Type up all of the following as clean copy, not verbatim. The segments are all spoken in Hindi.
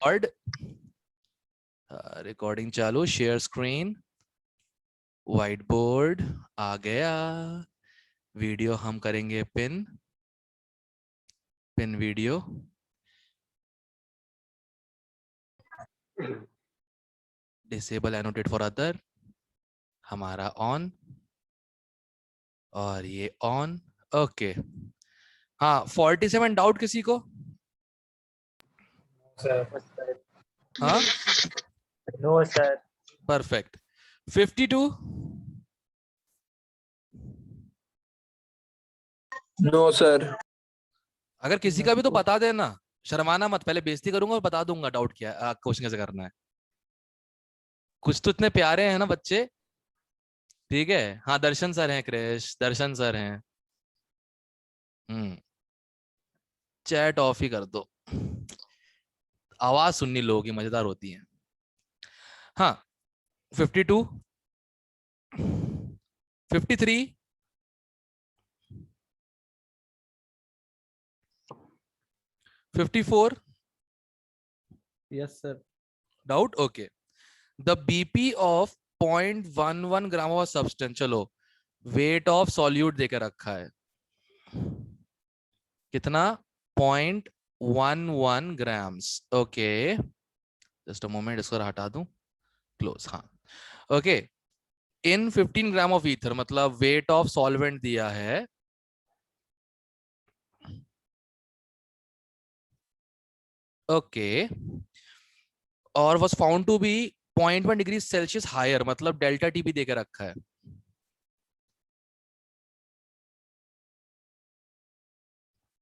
रिकॉर्ड, रिकॉर्डिंग चालू, शेयर स्क्रीन, व्हाइट बोर्ड आ गया, वीडियो हम करेंगे pin video, disable annotate for other, हमारा ऑन और ये ऑन। ओके हाँ 47 डाउट किसी को? हाँ no sir. Perfect. 52 no sir. अगर किसी का भी तो बता देना, शर्माना मत, पहले बेइज्जती करूंगा और बता दूंगा डाउट क्या क्वेश्चन कैसे करना है। कुछ तो इतने प्यारे हैं ना बच्चे, ठीक है। हाँ दर्शन सर हैं, क्रिश दर्शन सर हैं। चैट ऑफ ही कर दो, आवाज सुननी लोगों की मजेदार होती है। हाँ 52 53 54 yes sir. Doubt okay. The BP of 0.11 gram of substance, चलो वेट ऑफ सॉल्यूट देकर रखा है कितना, 0.11 grams. Okay just a moment, इसको हटा दूं, क्लोज। हाँ okay, in 15 gram of ether, मतलब वेट ऑफ सॉल्वेंट दिया है ओके, और was found to be 0.1 degree Celsius higher, मतलब डेल्टा टी भी देकर रखा है।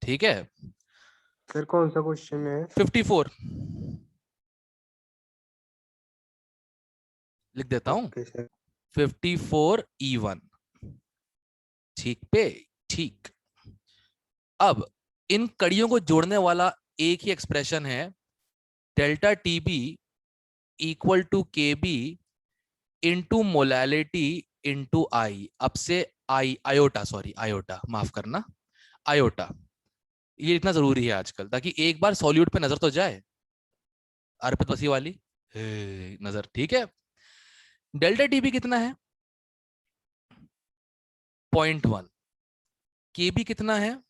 ठीक है सर कौन सा क्वेश्चन है? 54 लिख देता हूं, ओके सर। 54E1, ठीक पे ठीक। अब इन कड़ियों को जोड़ने वाला एक ही एक्सप्रेशन है, delta T B equal to K B into molality into i. अब से आयोटा, सॉरी आयोटा, माफ करना, आयोटा। ये इतना जरूरी है आजकल, ताकि एक बार सॉल्यूट पे नजर तो जाए, अर्पित वसी वाली नजर, ठीक है। डेल्टा टीबी कितना है? 0.1। केबी कितना है?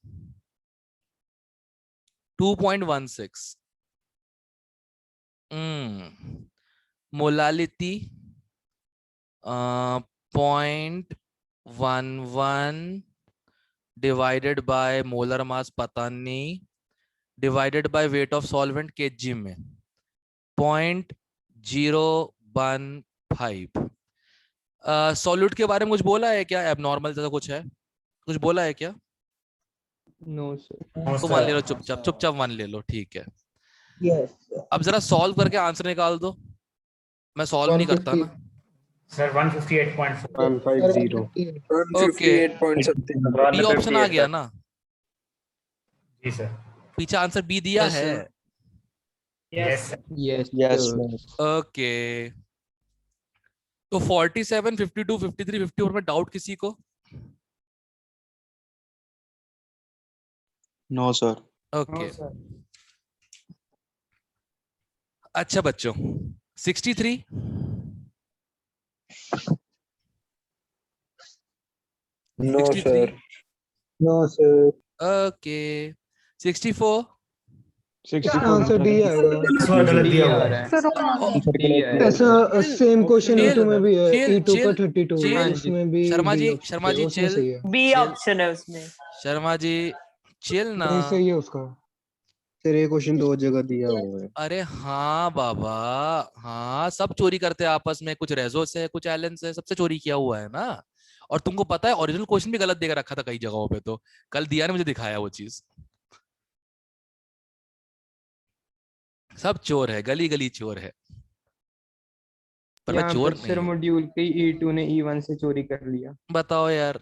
2.16। Molality 0.11 divided by molar mass पता नहीं, divided by weight of solvent KG में 0.015। सॉल्यूट के बारे में कुछ बोला है क्या? एबनॉर्मल जैसा कुछ है, कुछ बोला है क्या? No sir. तो मान ले लो, चुपचाप चुपचाप मान ले लो, ठीक है। यस अब जरा सॉल्व करके आंसर निकाल दो, मैं सॉल्व नहीं करता ना। Sir 158.4। 150। Okay 158 point something। B option आ गया ना, जी सर। पीछे आंसर बी दिया Yes, है। sir. Yes yes Yes, sir. sir. Okay तो 47, 52, 53, 54 में डाउट किसी को? No, sir. ओके अच्छा बच्चों, 63 No, 63 sir. No sir. Okay 64 answer D आएगा। गलत दिया हुआ है। रहा है। ऐसा सेम क्वेश्चन चिल, E2 में भी है। चिल, E2 का चिल, 32 चिल। उसमें भी शर्मा B जी, option शर्मा है, जी उसमें चिल, सही है। B chill. ऑप्शन है उसमें। शर्मा जी चिल ना। नहीं सही है उसका। सर ये क्वेश्चन दो जगह दिया हुआ है। अरे हाँ बाबा, हाँ सब चोरी करते हैं आपस में, कुछ रेजो से, कुछ एलन से, सबसे चोरी किया हुआ है ना। और तुमको पता है ओरिजिनल क्वेश्चन भी गलत देकर रखा था कई जगहों पे, तो कल दिया ने मुझे दिखाया वो चीज। सब चोर है, गली गली चोर है, पर मैं यहाँ चोर पर नहीं सर हूँ। मॉड्यूल के E2 ने E1 से चोरी कर लिया। बताओ यार,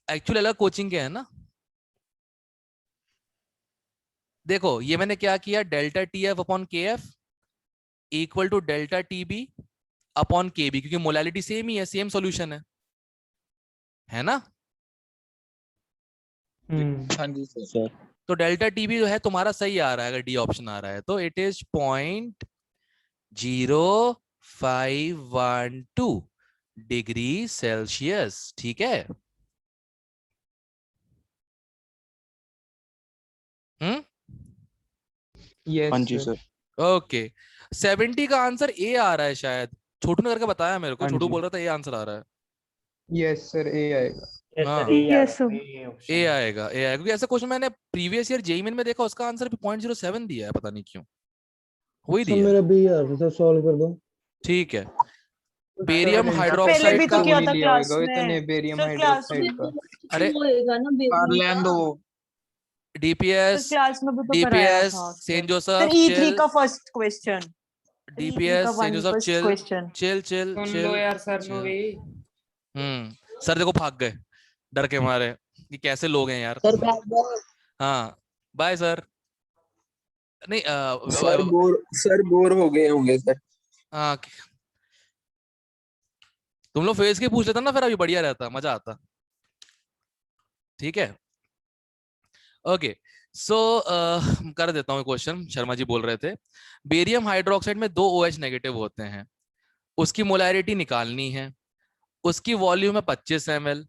एक्चुअली अलग कोचिंग के है ना। देखो ये मैंने क्या किया, delta T F upon K F equal to delta T B upon K B, क्योंकि मोलैलिटी सेम ही है, सेम सॉल्यूशन है ना। हाँ जी सर। तो डेल्टा टी भी जो है तुम्हारा सही आ रहा है अगर डी ऑप्शन आ रहा है तो इट इज 0.0512 डिग्री सेल्सियस। ठीक है। यस हाँ जी सर। सर। ओके 70 का आंसर ए आ रहा है शायद। छोटू ने करके बताया मेरे को। हाँ छोटू जी। बोल रहा था ए आंसर आ रहा है। यस सर, ए आएगा। Yes, हाँ। sir. Yes, sir. ए आएगा ए आएगा क्योंकि ऐसा क्वेश्चन मैंने प्रीवियस ईयर जेईई में देखा उसका आंसर भी 0.07 दिया है पता नहीं क्यों। वही सर दिया है। मेरा बी आ रहा था, सॉल्व कर दो। ठीक है। बेरियम पहले हाइड्रोक्साइड भी का तो किया नहीं था लिया क्लास होगा में इतने बेरियम सर, क्लास में हाइड्रोक्साइड का। अरे होएगा ना लेन दो। डीपीएस क्लास में भी तो कराया डीपीएस था saint sir Joseph E3 chill का first question, DPS saint Joseph chill question. Chill chill सुन चिल लो यार सर, नो वे। सर देखो भाग गए डर के मारे। ये कैसे लोग हैं यार। सर हाँ बाय सर। नहीं सर बोर हो गए होंगे सर। हाँ तुम लोग फेस के पूछ लेता ना फिर अभी बढ़िया रहता मजा आता। ठीक है ओके सो कर देता हूँ क्वेश्चन। शर्मा जी बोल रहे थे बेरियम हाइड्रोक्साइड में 2 OH नेगेटिव होते हैं, उसकी मोलैरिटी निकालनी है, उसकी वॉल्यूम है 25 ml।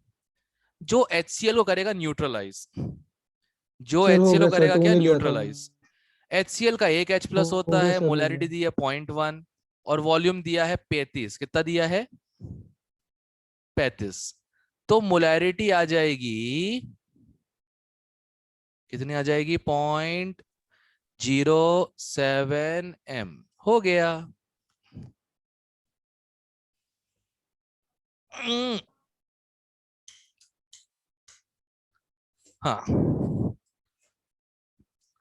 जो HCl को करेगा न्यूट्रलाइज, जो सर हो HCl गया को सर, करेगा टू क्या नहीं लिया था। न्यूट्रलाइज। HCl का एक H प्लस हो होता गया है, सर, हो मोलैरिटी गया। दी है 0.1 और वॉल्यूम दिया है 35। कितना दिया है 35। तो मोलैरिटी आ जाएगी कितनी आ जाएगी 0.07 m। हो गया। हाँ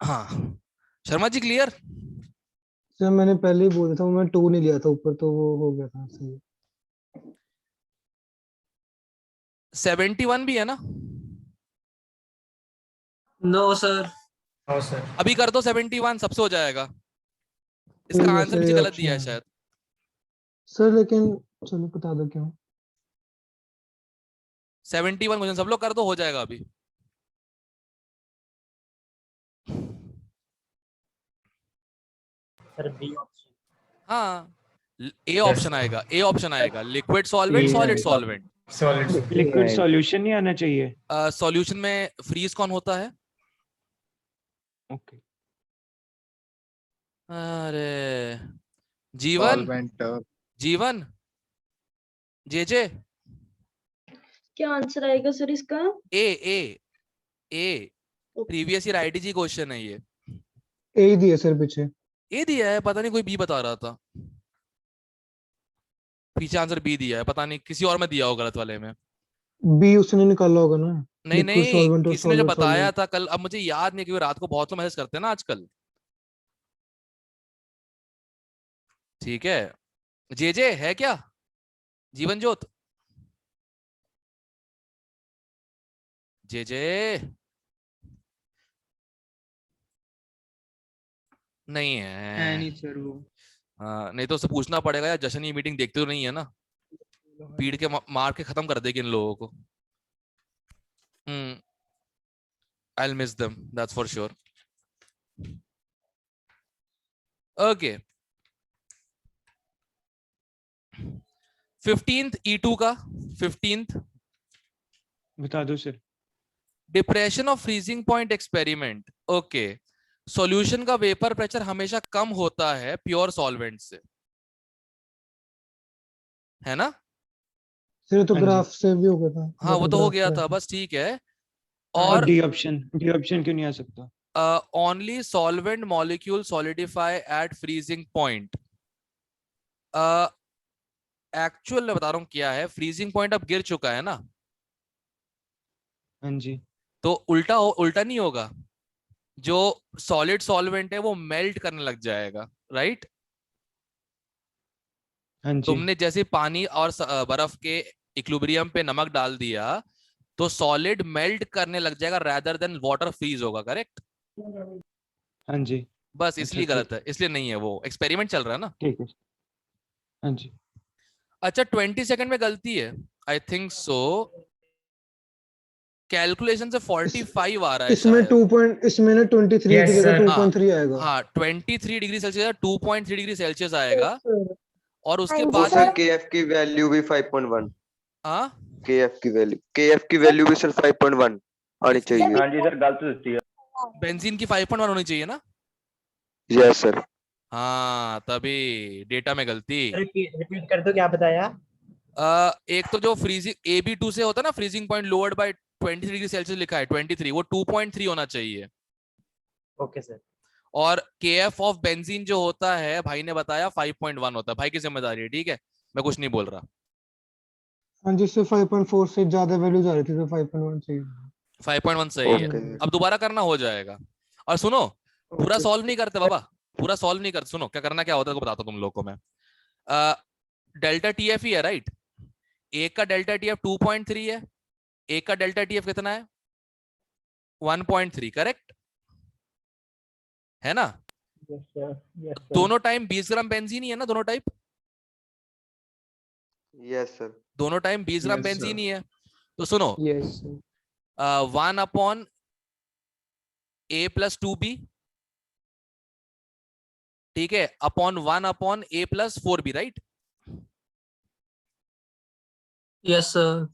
हाँ शर्मा जी क्लियर। सर मैंने पहले ही बोला था, मैं 2 नहीं लिया था ऊपर, तो वो हो गया था सही। 71 भी है ना। No sir. No, sir. अभी कर दो 71 सबसे हो जाएगा। हो इसका गया आंसर सर, पीछे ये गलत दिया है ऑप्शन शायद। सर, लेकिन चलो बता दो क्यों। 71 क्वेश्चन सब लोग कर दो हो जाएगा अभी। Sir B option. हाँ ए ऑप्शन आएगा, ए ऑप्शन आएगा लिक्विड सॉल्वेंट ये सॉलिड आएगा। सॉल्वेंट। Solid. लिक्विड सॉल्यूशन नहीं आना चाहिए। सॉल्यूशन में फ्रीज कौन होता है। ओके। अरे जीवन जीवन जे क्या आंसर आएगा सर इसका? ए ए A previous year ITG question है ये। ए ही दिया सर पीछे। ए दिया है पता नहीं कोई बी बता रहा था। पीछे आंसर बी दिया है पता नहीं किसी और में दिया हो गलत वाले में। बी उसने निकाला होगा ना। नहीं लिक्विड नहीं सॉल्वेंट और किसी ने जो सॉलिड बताया सॉल्वेंट। था कल। अब मुझे याद नहीं क्योंकि रात को बहुत लोग मैसेज करते हैं ना आजकल। ठीक है जे है क्या जीवन ज्योत जे नहीं है। नहीं सर वो। हाँ नहीं तो उससे पूछना पड़ेगा यार। जशन ये मीटिंग देखते तो नहीं है ना। पीड़ के मार के खत्म कर देगी इन लोगों को। I'll miss them, that's for sure. Okay. 15th E2 का 15th बता दो sir. Depression of freezing point experiment. Okay solution का वेपर प्रेशर हमेशा कम होता है प्योर सॉल्वेंट से, है ना। सर तो हाँ जी। ग्राफ से भी हो गया था। हाँ वो वेपर तो हो ग्राफ गया से। था बस ठीक है। और और डी ऑप्शन क्यों नहीं आ सकता। only solvent molecule solidify at freezing point। Actual में बता रहा हूँ क्या है। फ्रीजिंग पॉइंट अब गिर चुका है ना, हाँ जी। तो उल्टा नहीं होगा। जो सॉलिड सॉल्वेंट है वो मेल्ट करने लग जाएगा, राइट। हाँ जी। तुमने जैसे पानी और बर्फ के इक्विलिब्रियम पे नमक डाल दिया तो सॉलिड मेल्ट करने लग जाएगा rather देन वाटर फ्रीज होगा, करेक्ट। हाँ जी। बस इसलिए अच्छा, गलत है, इसलिए नहीं है। वो एक्सपेरिमेंट चल रहा है ना। ठीक है। हाँ जी। अच्छा 20 सेकंड में गलती है आई थिंक सो। कैलकुलेशन से 45 आ रहा है इसमें शायद। 2 पॉइंट इसमें ना 23 की Yes, जगह sir. 2.3 आएगा। हाँ 23 डिग्री सेल्सियस, 2.3 डिग्री सेल्सियस आएगा। और उसके हाँ जी, बाद सर। में KF की वैल्यू भी 5.1। हाँ KF की वैल्यू भी सर 5.1 आनी चाहिए। हाँ जी सर, गलत होती है। बेंजीन की 5.1 होनी चाहिए ना। Yes sir. हाँ तभी डेटा में गलती। रिपीट कर दो, क्या बताया? एक तो जो फ्रीजिंग AB2 से होता है ना, freezing point lowered by 23 degree Celsius लिखा है 23, वो 2.3 होना चाहिए। Okay sir. और KF ऑफ बेंजीन जो होता है भाई ने बताया 5.1 होता है। भाई की जिम्मेदारी है, ठीक है, मैं कुछ नहीं बोल रहा। हाँ जिससे 5.4 से ज्यादा वैल्यू जा रही थी तो 5.1 चाहिए। 5.1 सही है। ओके अब दोबारा करना हो जाएगा। और सुनो, पूरा ओके। सॉल्व नहीं करते बाबा, पूरा सॉल्व नहीं करते। सुनो क्या करना, क्या होता है बताता हूं तुम लोग को मैं। डेल्टा TF ही है राइट। एक का डेल्टा TF 2.3 है, एक का डेल्टा TF कितना है 1.3, करेक्ट है ना। Yes sir, yes sir. दोनों टाइम 20 ग्राम बेंजीन ही है ना, दोनों टाइप, यस सर। दोनों टाइम 20 ग्राम Yes, बेंजीन sir. ही है। तो सुनो, यस 1/A+2B, ठीक है, upon 1/A+4B, right. Yes, sir.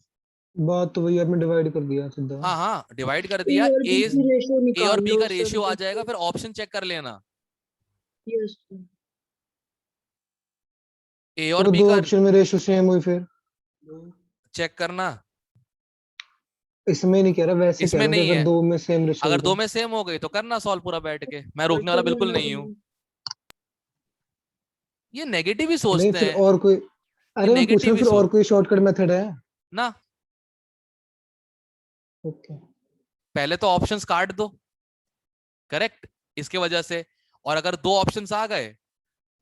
बात तो वही आपने डिवाइड कर दिया सीधा। हाँ हाँ डिवाइड कर ए दिया। और बी ए की रेशियो और निकाल बी लो का सर। रेशियो आ जाएगा, फिर ऑप्शन चेक कर लेना। Yes sir. ए और तो बी दो का ऑप्शन में रेशियो सेम हुई फिर। चेक करना। इसमें नहीं कह रहा, वैसे कह इसमें रहा हूँ कि नहीं अगर है, दो में सेम रेशियो अगर हो दो तो। में सेम हो गई तो करना सॉल्व पूरा बैठ के, मैं रोकने वाला बिल्कुल नहीं हूँ। ये नेगेटिव ही नहीं सोचते फिर हैं, और कोई, ये अरे मैं पूछ रहा नेगेटिव हूँ ही फिर और सोच कोई शॉर्टकट मेथड है? ना। ओके। पहले तो ऑप्शंस काट दो, करेक्ट, इसके वजह से। और अगर दो ऑप्शंस आ गए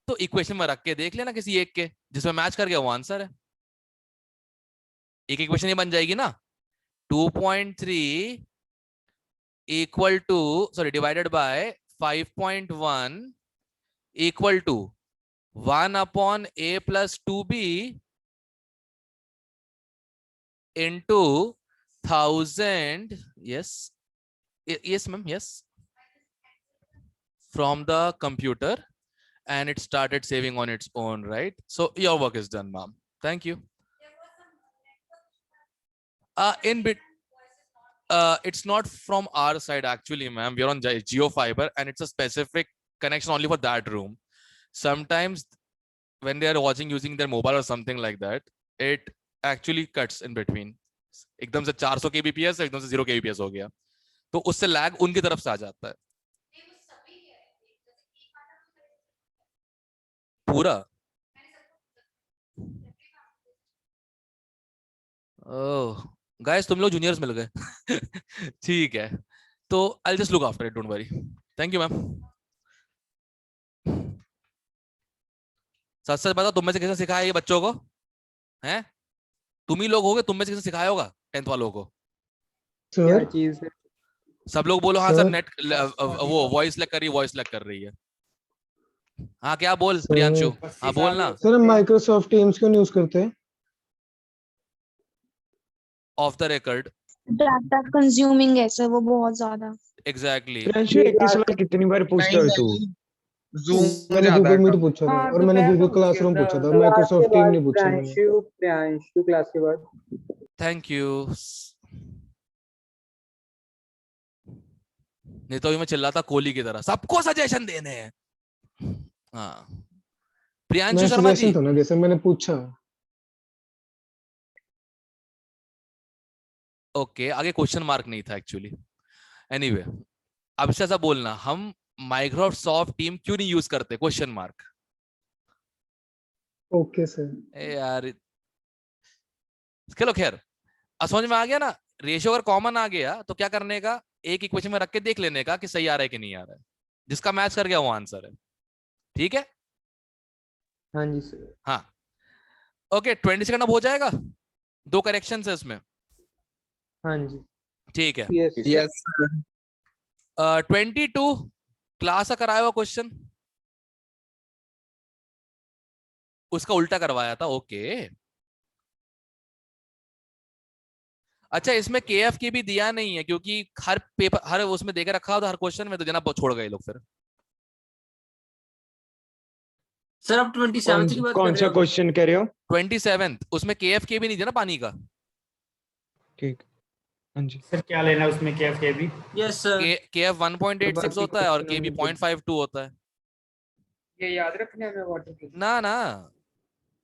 तो इक्वेशन में रख के देख लेना किसी एक के, जिसमें मैच कर गया वो आंसर है। एक इक्वेशन ही बन जाएगी ना, 2.3 equal to, sorry, divided by 5.1 equal to 1/A+2B into 1000, yes, yes ma'am, yes, from the computer, and it started saving on its own, right? So your work is done, ma'am. Thank you. In bit, it's not from our side actually, ma'am. We're on Geo Fiber, and it's a specific connection only for that room. Sometimes when they are watching using their mobile or something like that, it actually cuts in between. एकदम से 400 kbps एकदम से 0 kbps हो गया, तो उससे लैग उनकी तरफ से आ जाता है पूरा। ओह गाइस, तुम लोग जूनियर्स मिल गए। ठीक है, तो I just look after it, don't worry. Thank you ma'am. सच सच बताओ, तुम में से किसने सिखाया ये बच्चों को? हैं, तुम ही लोग होगे, तुम में से किसने सिखाया होगा 10th वालों को? क्या सर चीज है? सब लोग बोलो हाँ सर, सर नेट वो वॉइस लैग कर रही है, वॉइस लैग कर रही है। हाँ क्या बोल सर प्रियांशु, हाँ बोल ना। सर हम माइक्रोसॉफ्ट टीम्स क्यों यूज करते हैं? Of the record, data consuming है सर वो बहुत ज्यादा। एग्जैक्टली। प्रियांशु एक ही सवाल कितनी बार पूछता है तू? Zoom मैंने ज्यादा गूगल मीट कम। पूछा था हाँ और तो मैंने मैं गूगल पूछ रही क्लासरूम हूँ पूछा था, ना, माइक्रोसॉफ्ट टीम नहीं पूछा मैंने। प्रियांशु क्लास के बाद। Thank you. नहीं तो अभी मैं चिल्लाता कोहली की तरह, सबको सजेशन देने हैं। हाँ प्रियांशु मैं शर्मा जी, सजेशन था ना, जैसे मैंने पूछा। ओके आगे क्वेश्चन मार्क नहीं था एक्चुअली। एनीवे, अब से ऐसा बोलना, हम माइक्रोसॉफ्ट टीम क्यों नहीं यूज करते, क्वेश्चन मार्क। Okay sir. ए यार, चलो खैर, समझ में आ गया ना। रेशियो अगर कॉमन आ गया तो क्या करने का, एक इक्वेशन में रख के देख लेने का कि सही आ रहा है कि नहीं आ रहा है, जिसका मैच कर गया वो आंसर है। ठीक है, हाँ जी सर। हाँ ओके। 20 सेकंड अब हो जाएगा, 2 करेक्शन है इसमें। हाँ जी। ठीक है। Yes yes sir. 22 क्लास का कराया हुआ क्वेश्चन, उसका उल्टा करवाया था। ओके अच्छा इसमें केएफ की भी दिया नहीं है क्योंकि हर पेपर हर उसमें देकर रखा होता हर क्वेश्चन में, तो देना छोड़ गए लोग फिर। सर आप 27 कौन की बात कौन कर सा रहे हो? क्वेश्चन कह रहे हो? 27 उसमें केएफ के भी नहीं दिया ना पानी का। ठीक, हाँ जी। सर क्या लेना उसमें केएफ के भी? Yes sir. केएफ 1.86 बाकी होता है और question केबी हमने बोल- 0.52 होता है। ये याद रखने में वाटर ना ना,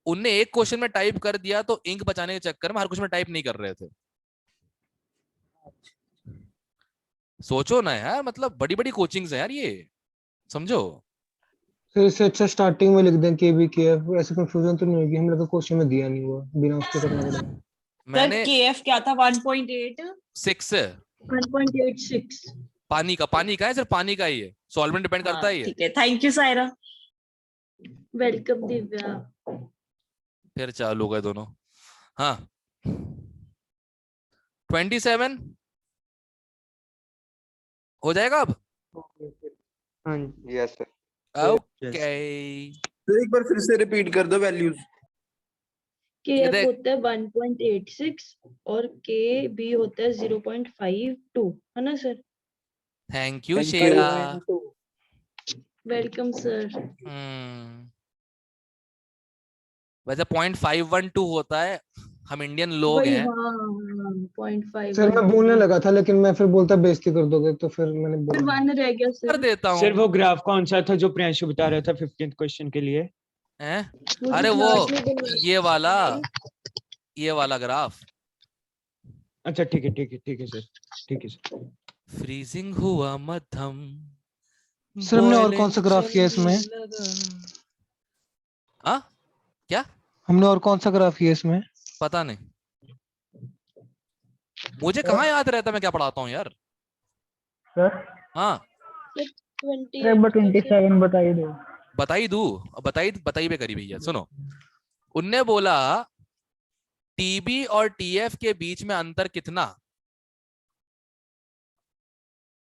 उनने एक क्वेश्चन में टाइप कर दिया तो इंक बचाने के चक्कर में हर क्वेश्चन में टाइप नहीं कर रहे थे। सोचो ना यार, मतलब बड़ी बड़ी कोचिंग्स है यार ये, समझो। फिर इससे अच्छा स्टार्टिंग में लिख दें के बी के एफ, ऐसे कंफ्यूजन तो नहीं होगी। हम लोग को क्वेश्चन में दिया नहीं हुआ, बिना उसके करना पड़ेगा। सर मैंने केएफ क्या था 1.8 6 1.86 पानी का है, सिर्फ पानी का ही है, सॉल्वेंट डिपेंड करता हाँ है ये। ठीक है, thank you Saira. Welcome Divya. फिर चालू गए दोनों। हाँ 27 हो जाएगा अब। हाँ जी। Yes, sir. ओके सर एक बार फिर से रिपीट कर दो वैल्यूज। के ये एफ देख। होता है 1.86 और के बी होता है 0.52, है ना sir? Thank you Shera. Welcome sir. वैसे 0.512 होता है, हम इंडियन लोग वही, हैं। हाँ हाँ, 0.5 सर मैं बोलने लगा था, लेकिन मैं फिर बोलता बेइज्जती कर दोगे, तो फिर मैंने फिर बोला। 1 रह गया कर सर। देता सर हूँ। वो ग्राफ कौन सा था जो प्रियांशु बता रहा था 15th क्वेश्चन के लिए? हैं? मुझे अरे वो क्लास में बनवा- ये वाला ग्राफ। अच्छा ठीक है ठीक है ठीक है सर, ठीक है सर। फ्रीजिंग हुआ मध्यम, सर हमने और boiling कौन सा ग्राफ किया चलने इसमें? लगा। हाँ क्या? हमने और कौन सा ग्राफ किया इसमें? पता नहीं, मुझे कहाँ याद रहता मैं क्या पढ़ाता हूँ यार। सर हाँ 27 बताइए दो। बताई दू, बताई पे करी भैया। सुनो, उनने बोला टीबी और टीएफ के बीच में अंतर कितना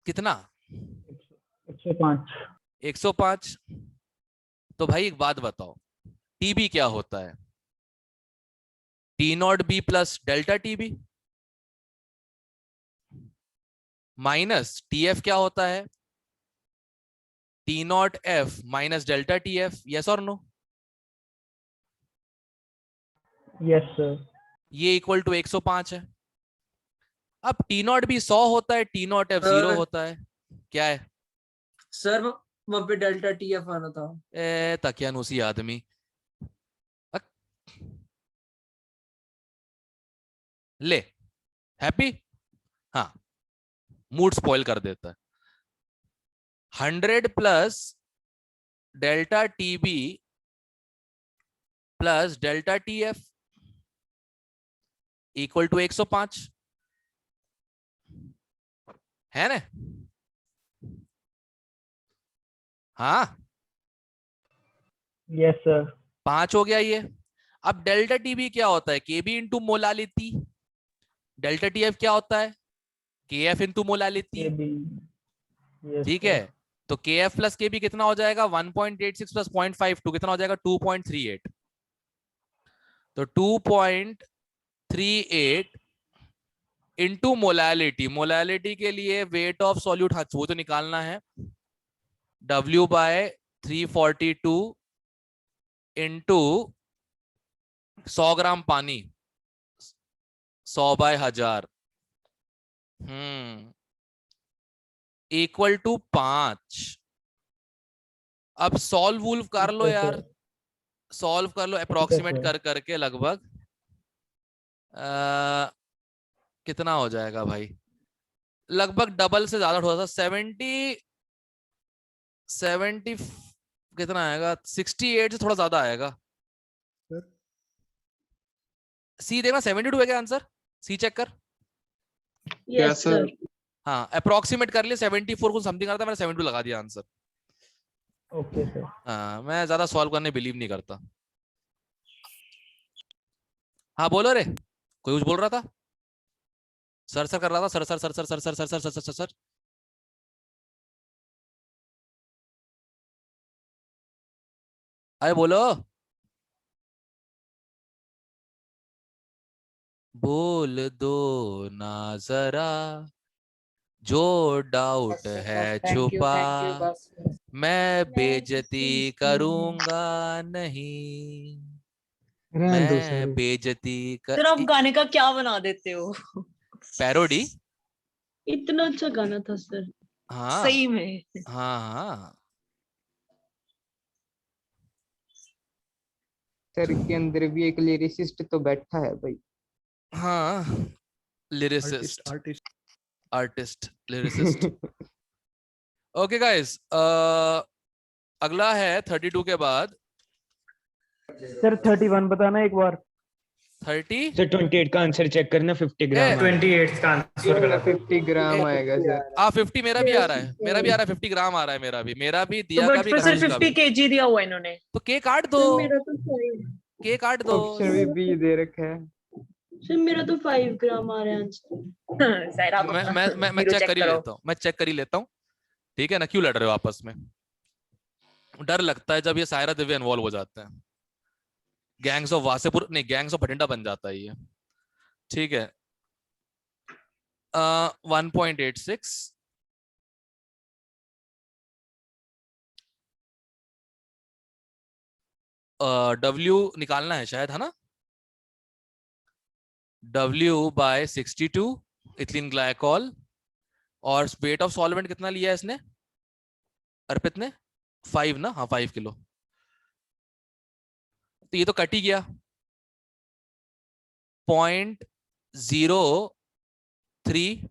कितना 105। 105। तो भाई एक बात बताओ, टीबी क्या होता है? T not be plus delta TB minus TF क्या होता है? T not F minus delta TF. Yes और नो? Yes sir. ये इक्वल टू 105 है। अब टी नॉट भी 100 होता है, टी नॉट एफ 0 होता है। क्या है? सर वहां पे डेल्टा टीएफ आना था। ए तकियानुसी आदमी। अक- ले हैप्पी। हाँ मूड स्पॉइल कर देता है। 100 plus delta TB plus delta TF equal to 105 है ना? हाँ यस सर। 5 हो गया ये। अब डेल्टा टीबी क्या होता है? केबी इंटू मोलालिटी। डेल्टा टीएफ क्या होता है? KF into molality. यस ठीक सर। है, तो केएफ प्लस केबी कितना हो जाएगा? 1.86 प्लस 0.52 कितना हो जाएगा? 2.38। तो 2.38 इंटू मोलालिटी। मोलालिटी के लिए वेट ऑफ सॉल्यूट वो तो निकालना है, W बाय 342 इंटू 100 ग्राम पानी, 100 बाय 1000 इक्वल टू 5। अब सॉल्व वूल्व कर लो यार, सॉल्व कर लो अप्रोक्सीमेट कर करके लगभग कितना हो जाएगा भाई? लगभग डबल से ज्यादा, थोड़ा सा 70 कितना आएगा? 68 से थोड़ा ज्यादा आएगा। सी देखना 72 है क्या आंसर? सी चेक कर। Yes sir. हाँ अप्रोक्सीमेट कर लिया, 74 को समथिंग करता, मैंने 72 लगा दिया आंसर। Okay sir. हाँ मैं ज्यादा सॉल्व करने बिलीव नहीं करता। हाँ बोलो रे, कोई कुछ बोल रहा था? सर सर कर रहा था, sir sir sir sir sir sir sir sir sir sir sir. अरे बोलो। बोल दो ना जरा, जो डाउट है छुपा, बस मैं बेइज्जती करूंगा नहीं, रहने दो मैं सर। बेइज्जती सर आप कर। गाने का क्या बना देते हो? पैरोडी। इतना अच्छा गाना था सर। हाँ सही में। हाँ हाँ। सर के अंदर भी एक लिरिसिस्ट तो बैठा है भाई। हाँ lyricist, artist, lyricist. Okay guys, अगला है 32 के बाद सर 31 बताना एक बार। 30। सर 28 का आंसर चेक करना, 50 ग्राम आया। 28 का आंसर गलत है। 50 ग्राम आएगा सर। 50 मेरा भी आ रहा है, मेरा भी आ रहा है, 50 ग्राम आ रहा है मेरा भी, मेरा भी, तो दिया का बट भी, पर सर कशिश का 50 भी। kg दिया हुआ है इन्होंने। तो केक काट दो, सर मेरा तो 5। केक काट दो। ऑप्शन भी बी दे रखा है। सर मेरा तो 5 ग्राम आ रहा है आंसर। सर आप मैं अपना मैं जीरो चेक कर चेक ही करो। लेता हूँ, मैं चेक कर ही लेता हूँ। ठीक है ना, क्यों लड़ रहे हो आपस में? डर लगता है जब ये सायरा दिव्या इन्वॉल्व हो जाते हैं। गैंग्स ऑफ वासेपुर नहीं, गैंग्स ऑफ भटिंडा बन जाता है ये। ठीक है, 1.86। W निकालना है शायद, है ना? W/62 ethylene glycol. और वेट ऑफ सॉल्वेंट कितना लिया है इसने, अर्पित ने? 5 ना? हाँ 5 किलो। तो ये तो कट ही गया। 0.03,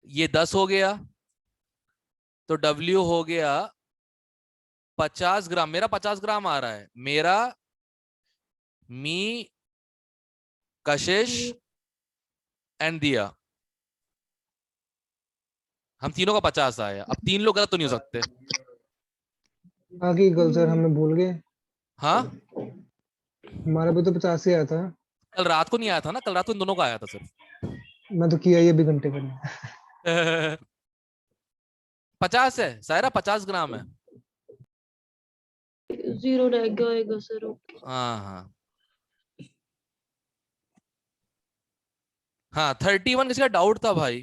ये 10 हो गया, तो W हो गया 50 ग्राम। मेरा 50 ग्राम आ रहा है, मेरा, मी, कशिश एंड दिया, हम तीनों का 50 आया। अब 3 लोग गलत तो नहीं हो सकते। आगे कल सर हमें भूल गए, हाँ, हमारा भी तो 50 ही आया था। कल रात को नहीं आया था ना, कल रात को इन दोनों का आया था सिर्फ। मैं तो किया ही अभी घंटे पहले। 50 है सायरा, 50 ग्राम है। 0 रह गया होगा सर। हाँ हाँ हाँ। 31 किसी का डाउट था भाई।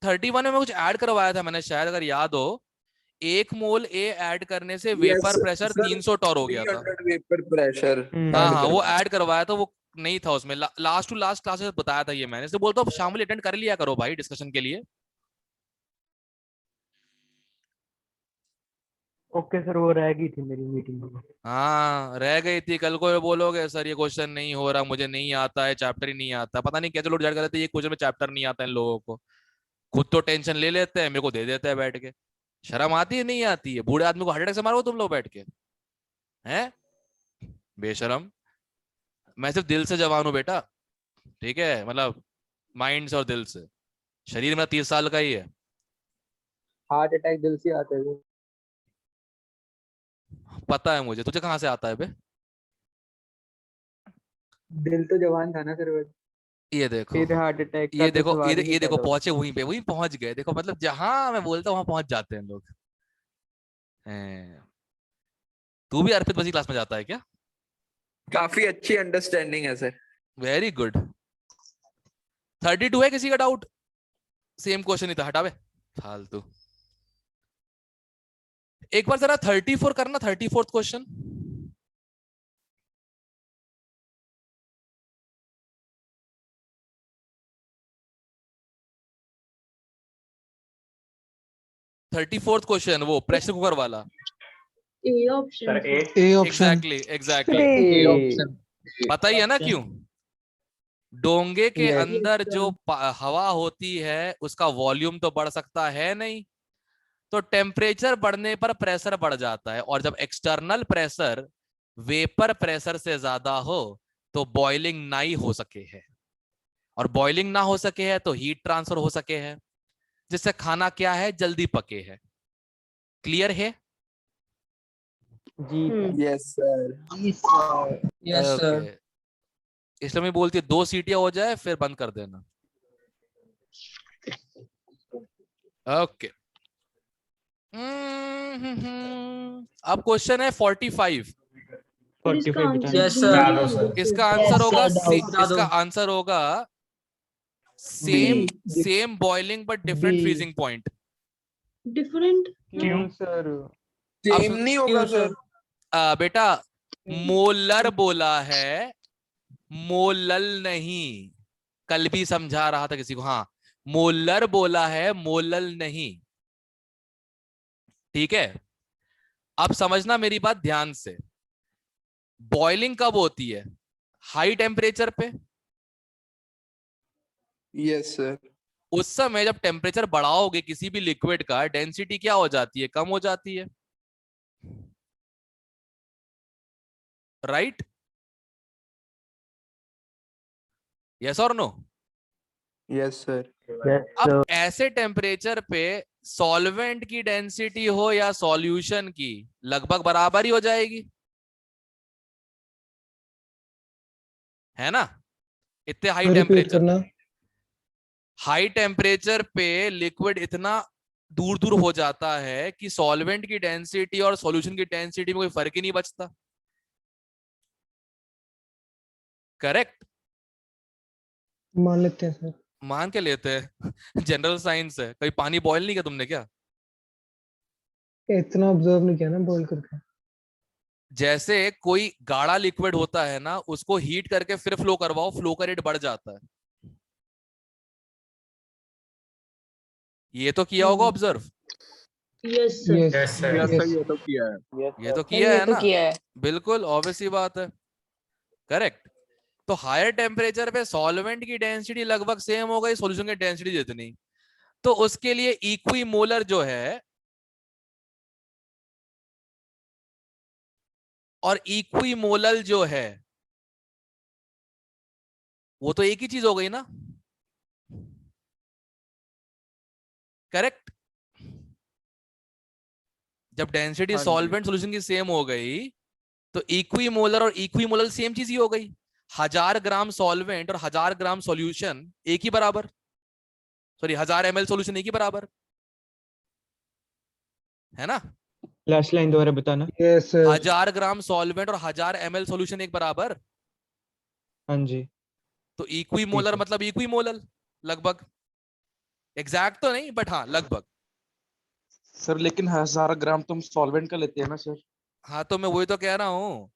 31 में मैं कुछ ऐड करवाया था मैंने शायद, अगर याद हो। 1 मोल ए ऐड करने से वेपर प्रेशर 300 टॉर हो गया था। वेपर प्रेशर हाँ हाँ, वो ऐड करवाया था, वो नहीं था उसमें। लास्ट टू लास्ट क्लासेस बताया था ये मैंने। इसलिए बोलता हूँ शामिल अटेंड कर लिया करो भाई डिस्कशन के लिए। ओके सर, वो रह गई थी मेरी मीटिंग में। हाँ रह गई थी, कल को बोलोगे सर ये क्वेश्चन नहीं हो रहा, मुझे नहीं आता है, चैप्टर ही नहीं आता। पता नहीं कैसे लोग जज करते हैं ये क्वेश्चन में चैप्टर नहीं आता है इन लोगों को। खुद तो टेंशन ले लेते हैं, मेरे को दे देते हैं बैठ के। शर्म आती है नहीं आती है? बूढ़े आदमी को हार्ट अटैक से मारो तुम लोग बैठ के, हैं? बेशरम। मैं सिर्फ दिल से जवान हूं बेटा, ठीक है? मतलब माइंड से और दिल से। शरीर मेरा 30 साल का ही है। हार्ट अटैक दिल से आता है। पता है मुझे, तुझे कहाँ से आता है बे? दिल तो जवान था ना सर, बस ये देखो, फिर हार्ट अटैक का ये तो देखो, सवाल ही नहीं ये देखो, पैदा होता। पहुंचे वहीं पे, वहीं पहुंच गए। देखो मतलब जहां मैं बोलता हूँ वहां पहुंच जाते हैं लोग। हैं। तू भी अर्पित बसी क्लास में जाता है क्या? काफी अच्छी अंडरस्टैंडिंग है सर। Very good. 32 है किसी का डाउट? सेम क्वेश्चन ही था, हटावे फालतू। एक बार जरा 34 करना, 34th question. Thirty fourth question, वो प्रेशर कुकर वाला। A option. Sir A. A option. Exactly exactly. A option. पता ही है ना क्यों? डोंगे के Yes. अंदर जो हवा होती है उसका वॉल्यूम तो बढ़ सकता है नहीं, तो टेम्परेचर बढ़ने पर प्रेशर बढ़ जाता है। और जब एक्सटर्नल प्रेशर वेपर प्रेशर से ज्यादा हो तो बॉइलिंग ना ही हो सके है, और बॉइलिंग ना हो सके है तो हीट ट्रांसफर हो सके है, जिससे खाना क्या है, जल्दी पके है। क्लियर है? जी yes sir. Yes sir. Okay, इसलिए मैं बोलती है 2 सीटियां हो जाए फिर बंद कर देना। ओके। अब क्वेश्चन है 45। फिर इसका 45 बताना। Answer Yes, D sir. बता दो होगा सर। फिर। इसका आंसर होगा बता दो। इसका आंसर होगा same B. Same boiling but different B. Freezing point. Different. क्यों सर? सेम नहीं होगा क्यों सर? बेटा मोलर बोला है, मोलल नहीं। कल भी समझा रहा था किसी को, हाँ मोलर बोला है, मोलल नहीं। ठीक है, अब समझना मेरी बात ध्यान से। बॉइलिंग कब होती है? हाई टेम्परेचर पे। Yes sir. उस समय जब टेम्परेचर बढ़ाओगे किसी भी लिक्विड का, डेंसिटी क्या हो जाती है? कम हो जाती है, राइट? यस और नो? Yes sir. अब ऐसे टेम्परेचर पे सॉल्वेंट की डेंसिटी हो या सॉल्यूशन की, लगभग बराबर ही हो जाएगी, है ना? इतने हाई रिपीट टेम्परेचर, करना। हाई टेम्परेचर पे लिक्विड इतना दूर दूर हो जाता है कि सॉल्वेंट की डेंसिटी और सॉल्यूशन की डेंसिटी में कोई फर्क ही नहीं बचता। करेक्ट? मान लेते हैं सर। मान के लेते हैं जनरल साइंस है। कभी पानी बॉईल नहीं किया तुमने क्या? इतना ऑब्जर्व नहीं किया ना बॉईल करके। जैसे कोई गाढ़ा लिक्विड होता है ना, उसको हीट करके फिर फ्लो करवाओ, फ्लो का रेट बढ़ जाता है। ये तो किया होगा observe. Yes sir. Yes yes sir. Yes sir, ये तो किया है। ये तो किया है ना? किया है। बिल्कुल ऑब्वियस ही बात है। करेक्ट। तो हायर टेम्परेचर पे सॉल्वेंट की डेंसिटी लगभग सेम हो गई सॉल्यूशन की डेंसिटी जितनी, तो उसके लिए इक्विमोलर जो है और इक्विमोलल जो है वो तो एक ही चीज हो गई ना। करेक्ट? जब डेंसिटी हाँ जी। सॉल्वेंट सॉल्यूशन की सेम हो गई तो इक्विमोलर और इक्विमोलल सेम चीज ही हो गई। 1000 ग्राम सॉल्वेंट और 1000 ग्राम सॉल्यूशन एक ही बराबर, सॉरी 1000 ml सॉल्यूशन एक ही बराबर, है ना? लास्ट लाइन दोबारा बताना। Yes sir. 1000 ग्राम सॉल्वेंट और 1000 ml सॉल्यूशन एक बराबर। हाँ जी। तो इक्विमोलर ठीक है। मतलब इक्विमोलल, लगभग। एग्जैक्ट तो नहीं बट हाँ लगभग। सर लेकिन 1000 ग्राम तुम सॉल्वेंट का लेते हैं ना सर? हाँ तो मैं वही तो कह रहा हूँ,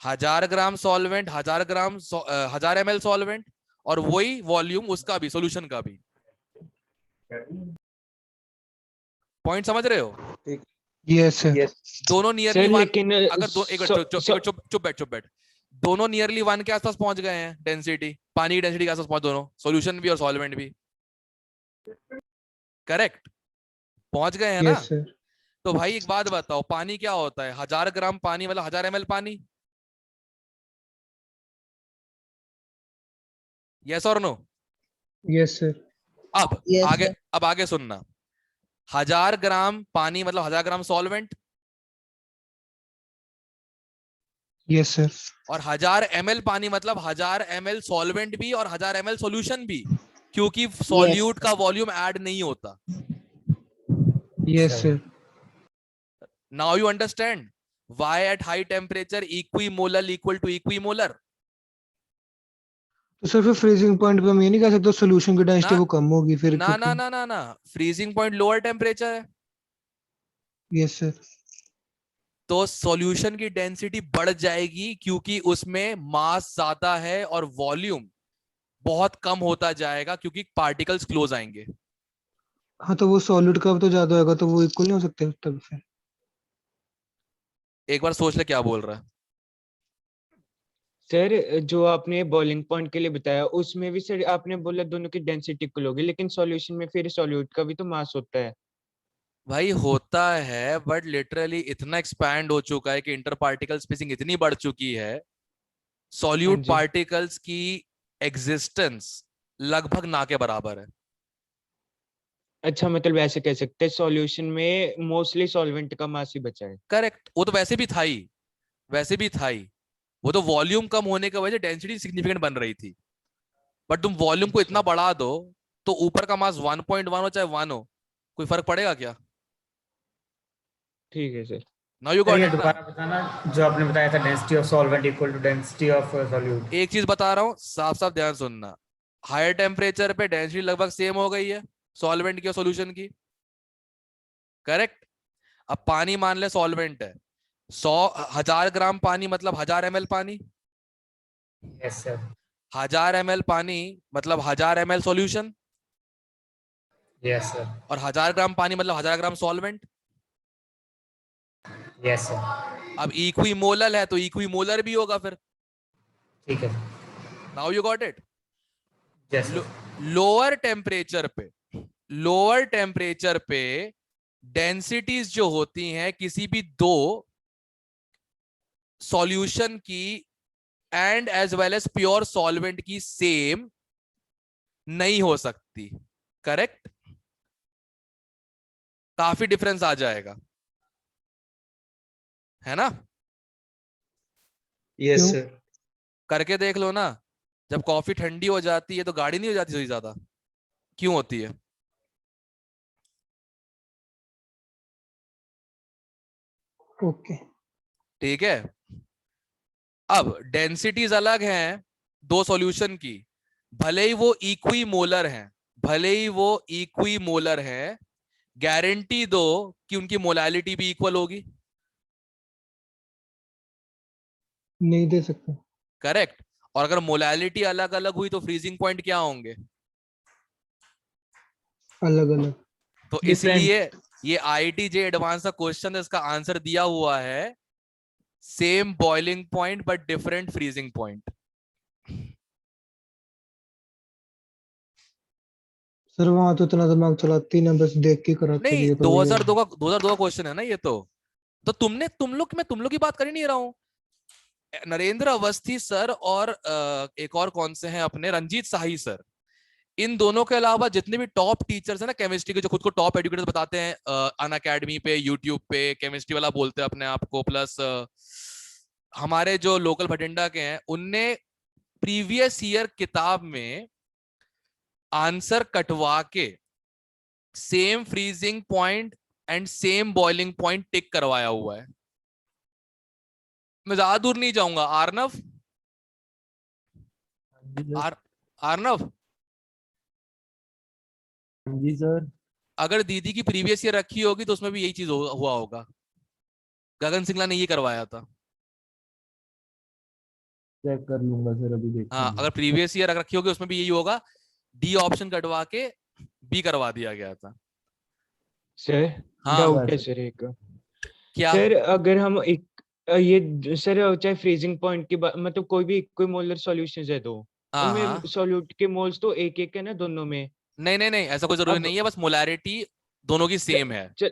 1000 ग्राम सॉल्वेंट, 1000 ग्राम 1000 ml सॉल्वेंट, और वही वॉल्यूम उसका भी, सॉल्यूशन का भी। पॉइंट समझ रहे हो? Yes sir. दोनों नियरली सर वन, लेकिन अगर दो एक मिनट चुप बैठ। दोनों नियरली वन के आसपास पहुंच गए हैं डेंसिटी, पानी की डेंसिटी के आसपास पहुंच, दोनों सॉल्यूशन भी और सॉल्वेंट भी। करेक्ट? पहुंच गए हैं ना? Yes sir. तो भाई एक बात बताओ, पानी क्या होता है? 1000 ग्राम पानी मतलब 1000 ml पानी। यस और नो? Yes sir. अब आगे सुनना। 1000 ग्राम पानी मतलब 1000 ग्राम सॉल्वेंट, यस सर। और 1000 ml पानी मतलब 1000 ml सॉल्वेंट भी और 1000 ml सॉल्यूशन भी, क्योंकि सॉल्यूट का वॉल्यूम ऐड नहीं होता। Yes sir. Now you understand why at high temperature equimolar equal to equimolar. तो सर फिर फ्रीजिंग पॉइंट पे हम ये नहीं कह सकते सॉल्यूशन की डेंसिटी ना वो कम होगी फिर ना ना ना ना ना, फ्रीजिंग पॉइंट लोअर टेम्परेचर है, यस सर। तो सॉल्यूशन की डेंसिटी बढ़ जाएगी क्योंकि उसमें मास ज्यादा है और वॉल्यूम बहुत कम होता जाएगा क्योंकि पार्टिकल्स क्लोज आएंगे। हाँ तो वो सॉलिड का तो ज्यादा होगा तो वो इक्वल नहीं हो सकते तब फिर। एक बार सोच ले क्या बोल रहा है। सर जो आपने बॉइलिंग पॉइंट के लिए बताया उसमें भी सर आपने बोला दोनों की डेंसिटी इक्वल होगी, लेकिन सॉल्यूशन में फिर सॉल्यूट का भी तो मास होता है। भाई होता है बट लिटरली इतना एक्सपैंड हो चुका है कि इंटर पार्टिकल स्पेसिंग इतनी बढ़ चुकी है, हाँ सॉल्यूट जी। पार्टिकल्स की एग्जिस्टेंस लगभग ना के बराबर है। अच्छा मतलब ऐसे कह सकते हैं सॉल्यूशन में मोस्टली सॉल्वेंट का मास ही बचा है। करेक्ट, वो तो वैसे भी था ही, वैसे भी था ही। वो तो वॉल्यूम कम होने की वजह डेंसिटी सिग्निफिकेंट बन रही थी, बट तुम वॉल्यूम को इतना बढ़ा दो तो ऊपर का मास 1.1 हो चाहे 1 हो, कोई फर्क पड़ेगा क्या? ठीक है sir. Now you sir got ये इट ना? दोबारा बताना जो आपने बताया था, density of solvent equal to density of solute. एक चीज बता रहा हूँ, साफ साफ ध्यान सुनना। हायर टेम्परेचर पे डेंसिटी लगभग सेम हो गई है सॉल्वेंट की और सॉल्यूशन की, करेक्ट? अब पानी मान ले सॉल्वेंट है, 1000 ग्राम पानी मतलब 1000 ml पानी, यस सर। 1000 ml पानी मतलब 1000 ml सॉल्यूशन, यस सर। और 1000 ग्राम पानी मतलब 1000 ग्राम सॉल्वेंट। Yes sir. अब इक्विमोलर है तो इक्विमोलर भी होगा फिर। ठीक है। Now you got it? Yes sir. Lower temperature पे डेंसिटीज जो होती हैं किसी भी दो सॉल्यूशन की and as well as pure solvent की सेम नहीं हो सकती, करेक्ट? काफी डिफरेंस आ जाएगा, है ना? यस क्यों? सर। करके देख लो ना। जब कॉफी ठंडी हो जाती है तो गाढ़ी नहीं हो जाती थोड़ी ज्यादा? क्यों होती है? ओके। ठीक है। अब डेंसिटीज अलग हैं दो सॉल्यूशन की, भले ही वो इक्विमोलर हैं, गारंटी दो कि उनकी मोलालिटी भी इक्वल होगी, नहीं दे सकते। करेक्ट? और अगर मोलालिटी अलग अलग हुई तो फ्रीजिंग पॉइंट क्या होंगे? अलग अलग। तो Different. इसलिए ये IIT-JEE एडवांस का क्वेश्चन है, इसका आंसर दिया हुआ है same boiling point but different freezing point. Sir वहां तो इतना दिमाग चलाती ना, बस देख के करा के नहीं, लिए तो वही है। 2002 का क्वेश्चन है ना ये तो मैं तुम लोग की बात कर ही नहीं रहा हूं। नरेंद्र अवस्थी सर और एक और कौन से हैं अपने, रंजीत साही सर, इन दोनों के अलावा जितने भी टॉप टीचर्स हैं ना केमिस्ट्री के, जो खुद को टॉप एजुकेटर्स बताते हैं अन अकेडमी पे, यूट्यूब पे केमिस्ट्री वाला बोलते हैं अपने आप को, प्लस हमारे जो लोकल भटिंडा के हैं, उनने प्रीवियस ईयर किताब में आंसर कटवा के same freezing point and same boiling point tick करवाया हुआ है। मैं ज्यादा दूर नहीं जाऊंगा। आर्नव, जी सर। अगर दीदी की प्रीवियस ईयर रखी होगी तो उसमें भी यही चीज हुआ होगा। गगन सिंगला ने ये करवाया था। चेक कर लूंगा सर, अभी देख हाँ, अगर प्रीवियस ईयर रखी होगी उसमें भी यही होगा। डी ऑप्शन कटवा के बी करवा दिया गया था। सर हाँ डाउट है सर एक। क्या? सर अगर हम एक ये सर चाहे फ्रीजिंग पॉइंट की बात, मतलब कोई भी इक्विमोलर सॉल्यूशंस है तो हाँ उनमें हाँ, सॉल्यूट के मोल्स तो एक है ना दोनों में। नहीं ऐसा कोई जरूरी अब नहीं है, बस मोलैरिटी दोनों की सेम है। चल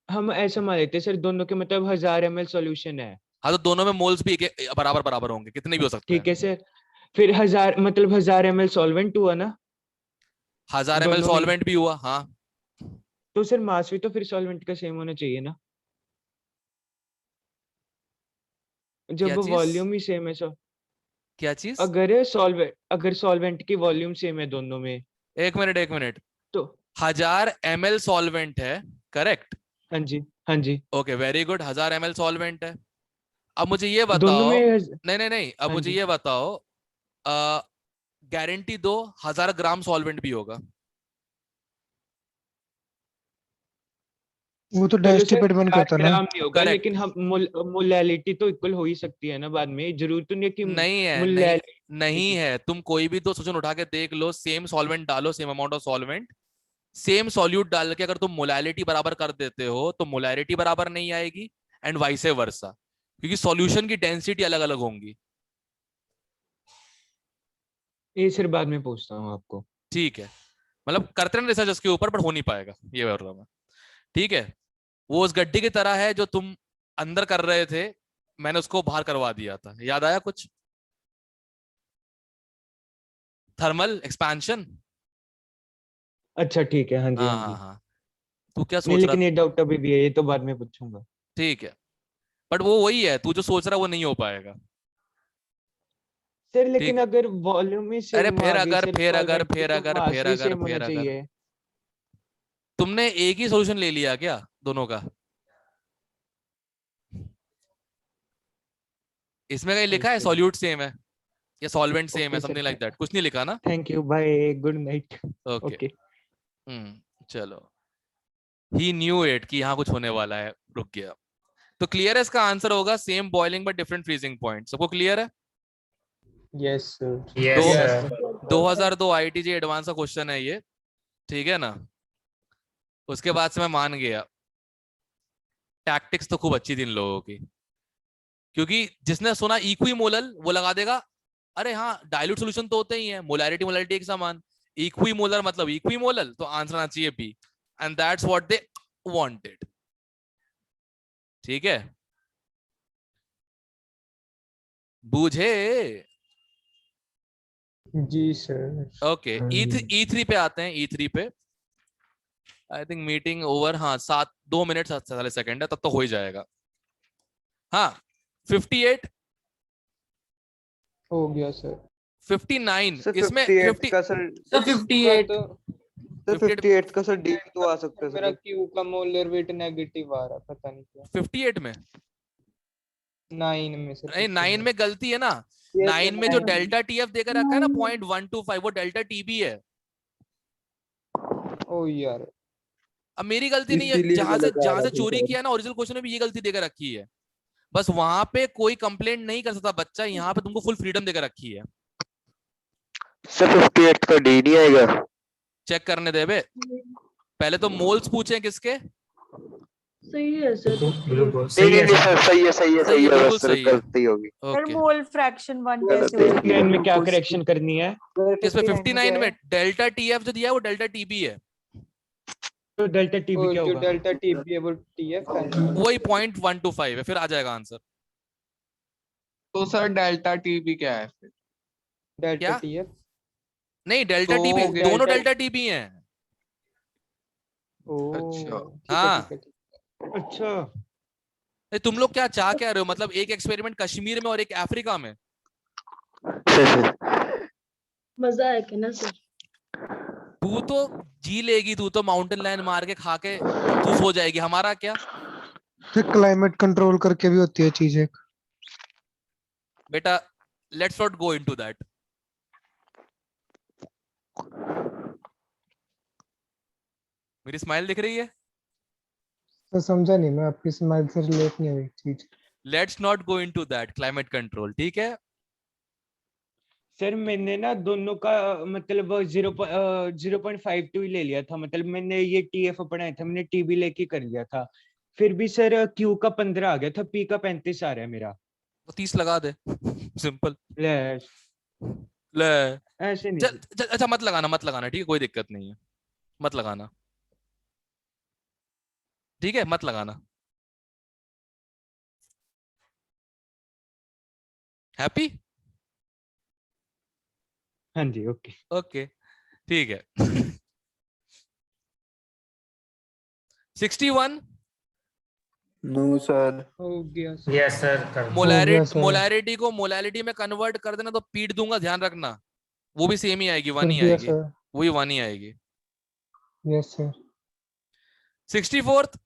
हम ऐसा मान लेते हैं सर दोनों के मतलब 1000 ml सॉल्यूशन है। हाँ, तो दोनों में मोल्स भी बराबर बराबर होंगे, कितने भी हो सकते ठीक हैं। है सर, फिर 1000 ml सॉल्वेंट हुआ ना 1000 ml दोनों में, सॉल्वेंट भी हुआ, हाँ। तो सर मास भी तो फिर सॉल्वेंट का सेम होना चाहिए ना, क्या जब चीज? वॉल्यूम ही सेम है सर। क्या चीज? अगर सॉल्वेंट की वॉल्यूम सेम है दोनों में एक मिनट। तो 1000 ml सॉल्वेंट है, करेक्ट? हाँ जी हाँ जी okay, very good, 1000 ml solvent है। अब मुझे ये दोनों बताओ, में नहीं, अब हाँ मुझे जी ये बताओ, गारंटी दो 1000 ग्राम सॉल्वेंट भी होगा। वो तो चलो डेंसिटी सर पे डिपेंड करता है ना। ग्राम नहीं होगा, करेक्ट। लेकिन हम मोलैलिटी तो इक्वल हो ही सकती है ना बाद में, जरूर तो नहीं है कि नहीं है, नहीं है। तुम कोई भी दो सोल्यूशन उठा के देख लो, सेम सॉल्वेंट डालो, same amount of solvent, same solute डाल के अगर तुम मोलैलिटी बराबर कर देते हो तो मोलैलिटी बराबर नहीं आएगी, एंड वाइस वर्सा, क्योंकि सॉल्यूशन की डेंसिटी अलग अलग होंगी। ये सर बाद में पूछता हूँ आपको। ठीक है, मतलब करते हैं रिसर्च इसके ऊपर, पर हो नहीं पाएगा, ये बोल रहा हूं मैं। ठीक है, वो उस गड्ढे की तरह है जो तुम अंदर कर रहे थे, मैंने उसको बाहर करवा दिया था। याद आया कुछ? Thermal expansion. अच्छा ठीक है हाँ जी हाँ जी। हाँ, तू क्या नहीं सोच रहा लेकिन ये था? डाउट अभी भी है, ये तो बाद में पूछूंगा। ठीक है, बट वो वही है, तू जो सोच रहा है वो नहीं हो पाएगा। सर ठीक लेकिन है। अगर वॉल्यूम ही अरे सेम आ गई सर सॉल्वेंट की, तो मास भी सेम होना चाहिए। तुमने एक ही सॉल्यूशन ले लिया क्या दोनों का? इसमें कहीं लिखा है Okay. सॉल्यूट सेम है या सॉल्वेंट सेम है, Okay, sir. Something like that, कुछ नहीं लिखा ना? Thank you, bye, good night. Okay okay चलो, ही न्यू इट कि यहाँ कुछ होने वाला है, रुक गया। तो क्लियर है, इसका आंसर होगा same boiling but different freezing point. सबको क्लियर है? Yes sir. Yes, दो- sir. 2002 आईटीजे एडवांस का क्वेश्चन है ये, ठीक है ना? उसके बाद से मैं मान गया टैक्टिक्स तो खूब अच्छी थी इन लोगों की, क्योंकि जिसने सुना इक्विमोलल वो लगा देगा अरे हाँ डाइल्यूट सॉल्यूशन तो होते ही है, मोलैरिटी मोलैरिटी एक समान, इक्विमोलर मतलब इक्विमोलल, तो आंसर आना चाहिए B, and that's what they wanted. ठीक है, बूझे? जी सर। ओके, E3 पे आते हैं, E3 पे आई थिंक मीटिंग ओवर, हाँ 2 मिनट 47 सेकंड है, तब तो हो ही जाएगा। हाँ 58 हो गया सर। 59 सर इसमें 58 का सर, सर 58 तो सर 58 का सर डी तो आ सकता है मेरा सर। क्यू का मोलर वेट नेगेटिव आ रहा, पता नहीं क्यों। 58 में 9 में सर। नहीं 9 में गलती है ना, 9 में जो डेल्टा टीएफ देकर रखा है ना 0.125 वो डेल्टा टीबी है। ओ यार, अब मेरी गलती नहीं है, जहां से चोरी किया ना ओरिजिनल क्वेश्चन में भी ये गलती देकर रखी है, बस वहां पे कोई कंप्लेंट नहीं कर सकता बच्चा, यहाँ पे तुमको फुल फ्रीडम देकर रखी है। सर 58 का डी नहीं आएगा? चेक करने दे बे, पहले तो मोल्स पूछे किसके? सही है सर। नहीं सही है नहीं सर. सर, सही है सही है सही है, बिल्कुल बस सर सही है। गलती होगी। सर ओके, मोल फ्रैक्शन 1 गलत कैसे है। होगी? में क्या करेक्शन करनी है? इसमें 59 में डेल्टा टीएफ जो दिया है वो डेल्टा टीबी है, तो डेल्टा टीबी और क्या जो होगा? डेल्टा टीबी है वो टीएफ है। वही 0.125 है, फिर आ जाएगा आंसर। तो सर डेल्टा टीबी क्या है फिर? डेल्टा क्या? टीएफ। नहीं डेल्टा तो टीबी, डेल्टा- दोनों डेल्टा टीबी हैं। ओ अच्छा। ठीक है हाँ। ठीक है ठीक अच्छा, नहीं, तुम लोग क्या चाह क्या रहे हो, मतलब एक एक्सपेरिमेंट कश्मीर में और एक अफ्रीका में? मजा है क्या ना सर? तू तो जी लेगी, तू तो माउंटेन लाइन मार के खा के तू सो जाएगी, हमारा क्या? फिर क्लाइमेट कंट्रोल करके भी होती है चीजें। बेटा let's not go into that. मेरी स्माइल दिख रही है? तो समझा नहीं मैं, आपकी स्माइल से रिलेट नहीं हुई चीज। Let's not go into that, climate control, ठीक है? सर मैंने ना दोनों का मतलब 0.52 ही ले लिया था, मतलब मैंने ये टीएफ पढ़ाया था, मैंने टीबी लेके कर लिया था, फिर भी सर क्यू का 15 आ गया था, पी का 35 आ रहा है मेरा। तो 30 लगा दे, सिंपल। ले ले ऐसे नहीं। अच्छा मत लगाना, ठीक है, कोई दिक्कत नहीं है, मत लगाना, ठीक है, मत लगाना। हैप्पी? हाँ जी, ओके ओके ठीक है। 61 नो सर। हो गया सर। Yes, sir. कर. sir. मोलैरिटी को मोलैलिटी में कन्वर्ट कर देना तो पीट दूंगा, ध्यान रखना, वो भी सेम ही आएगी, 1 ही आएगी, वही 1 ही आएगी। Yes sir. 64th